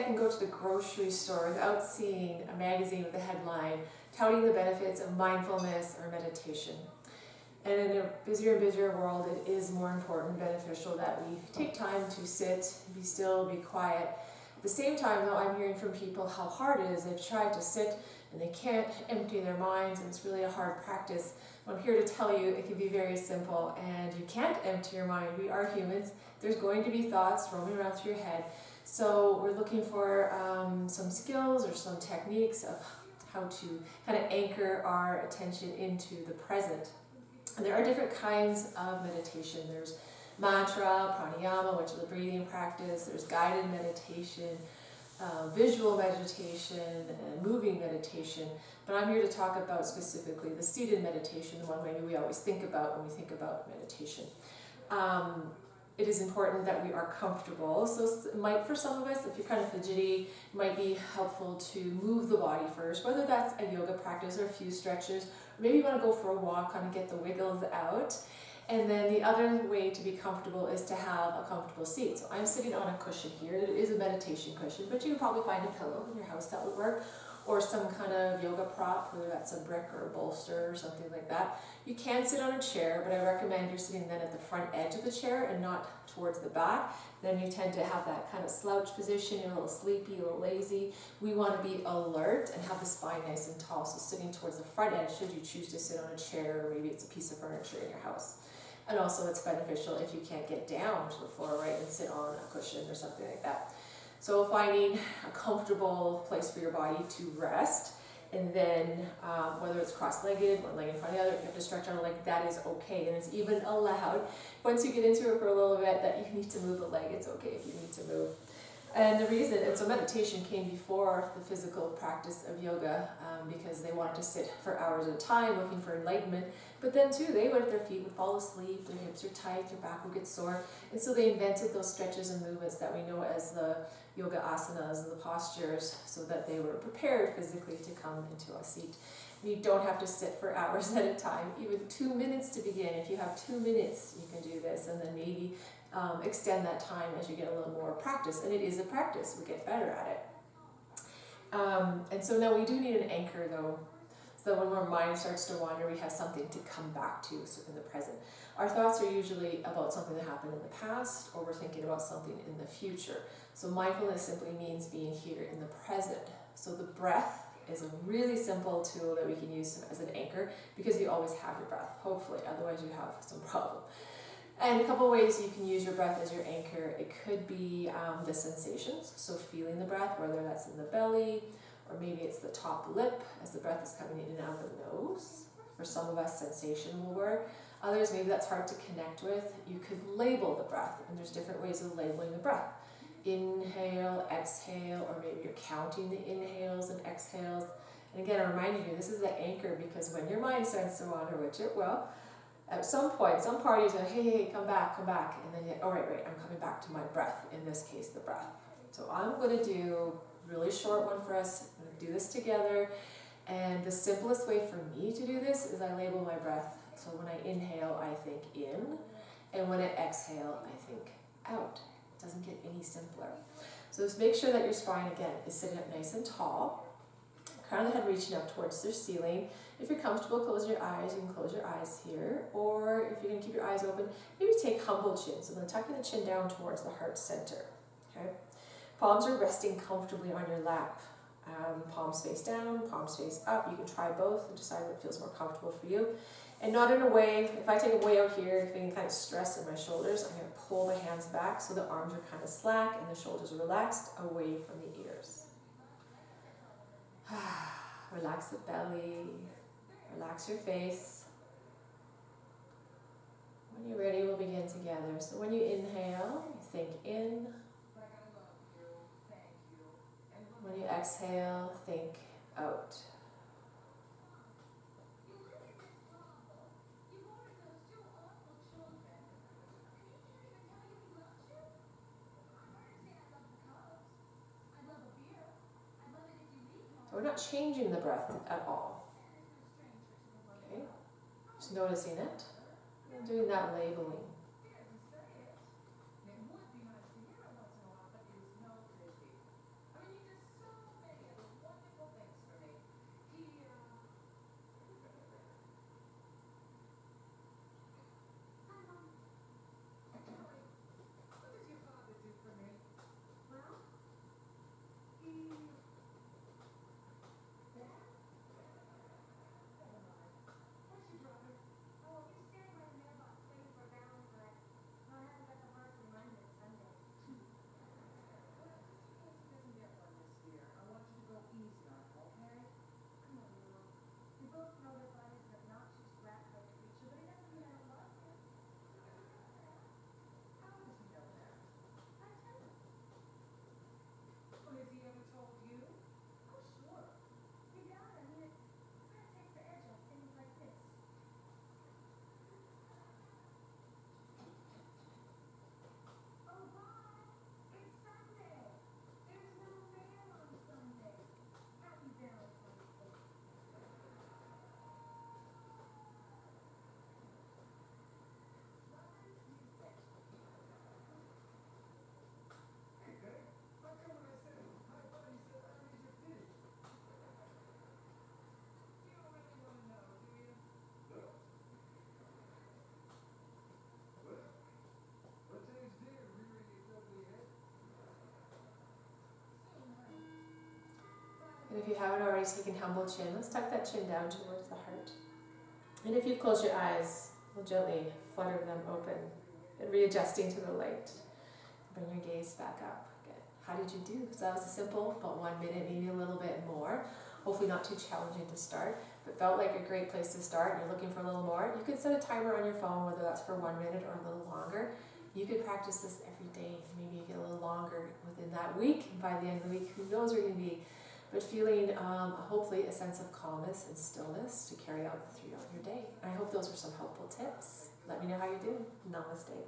can go to the grocery store without seeing a magazine with a headline touting the benefits of mindfulness or meditation. And in a busier and busier world, it is more important, beneficial that we take time to sit, be still, be quiet. At the same time, though, I'm hearing from people how hard it is. They've tried to sit and they can't empty their minds, and it's really a hard practice. I'm here to tell you it can be very simple, and you can't empty your mind. We are humans. There's going to be thoughts roaming around through your head. So we're looking for some skills or some techniques of how to kind of anchor our attention into the present. And there are different kinds of meditation. There's mantra, pranayama, which is a breathing practice. There's guided meditation, visual meditation, and moving meditation. But I'm here to talk about specifically the seated meditation, the one maybe we always think about when we think about meditation. It is important that we are comfortable. So it might, for some of us, if you're kind of fidgety, it might be helpful to move the body first, whether that's a yoga practice or a few stretches, or maybe you want to go for a walk, kind of get the wiggles out. And then the other way to be comfortable is to have a comfortable seat. So I'm sitting on a cushion here. It is a meditation cushion, but you can probably find a pillow in your house that would work, or some kind of yoga prop, whether that's a brick or a bolster or something like that. You can sit on a chair, but I recommend you're sitting then at the front edge of the chair and not towards the back. Then you tend to have that kind of slouch position, you're a little sleepy, a little lazy. We want to be alert and have the spine nice and tall, so sitting towards the front edge should you choose to sit on a chair, or maybe it's a piece of furniture in your house. And also it's beneficial if you can't get down to the floor, right, and sit on a cushion or something like that. So finding a comfortable place for your body to rest, and then whether it's cross-legged, one leg in front of the other, if you have to stretch on a leg, that is okay. And it's even allowed, once you get into it for a little bit, that you need to move a leg. It's okay if you need to move. And the reason, and so meditation came before the physical practice of yoga, because they wanted to sit for hours at a time looking for enlightenment. But then too, their feet would fall asleep, their hips are tight, their back would get sore. And so they invented those stretches and movements that we know as the yoga asanas, the postures, so that they were prepared physically to come into a seat. And you don't have to sit for hours at a time, even 2 minutes to begin. If you have 2 minutes, you can do this, and then maybe extend that time as you get a little more practice. And it is a practice, we get better at it. And so now we do need an anchor though, so that when our mind starts to wander, we have something to come back to in the present. Our thoughts are usually about something that happened in the past, or we're thinking about something in the future. So mindfulness simply means being here in the present. So the breath is a really simple tool that we can use as an anchor, because you always have your breath, hopefully, otherwise you have some problem. And a couple ways you can use your breath as your anchor. It could be the sensations, so feeling the breath, whether that's in the belly, or maybe it's the top lip as the breath is coming in and out of the nose. For some of us, sensation will work. Others, maybe that's hard to connect with. You could label the breath, and there's different ways of labeling the breath. Inhale, exhale, or maybe you're counting the inhales and exhales. And again, I'm reminding you, this is the anchor, because when your mind starts to wander, which it will, at some point, some parties are, hey, come back, and then you, oh, right, I'm coming back to my breath, in this case, the breath. So I'm going to do a really short one for us. I'm going to do this together, and the simplest way for me to do this is I label my breath. So when I inhale, I think in, and when I exhale, I think out. It doesn't get any simpler. So just make sure that your spine, again, is sitting up nice and tall. Crown of the head reaching up towards the ceiling. If you're comfortable, close your eyes. You can close your eyes here. Or if you're going to keep your eyes open, maybe take humble chin. So then tucking the chin down towards the heart center. Okay. Palms are resting comfortably on your lap. Palms face down, palms face up. You can try both and decide what feels more comfortable for you. And not in a way, if I take it way out here, feeling kind of stress in my shoulders, I'm going to pull the hands back so the arms are kind of slack and the shoulders are relaxed away from the ears. Relax the belly, relax your face. When you're ready, we'll begin together. So when you inhale, you think in. When you exhale, think out. So we're not changing the breath at all. Okay? Just noticing it and doing that labeling. And if you haven't already taken humble chin, let's tuck that chin down towards the heart. And if you close your eyes, we'll gently flutter them open and readjusting to the light. Bring your gaze back up. Good. How did you do? So that was simple, about 1 minute, maybe a little bit more. Hopefully not too challenging to start. If it felt like a great place to start and you're looking for a little more, you could set a timer on your phone, whether that's for 1 minute or a little longer. You could practice this every day. Maybe you get a little longer within that week. And by the end of the week, who knows where you're going to be. But feeling hopefully a sense of calmness and stillness to carry out throughout your day. And I hope those were some helpful tips. Let me know how you do. Namaste.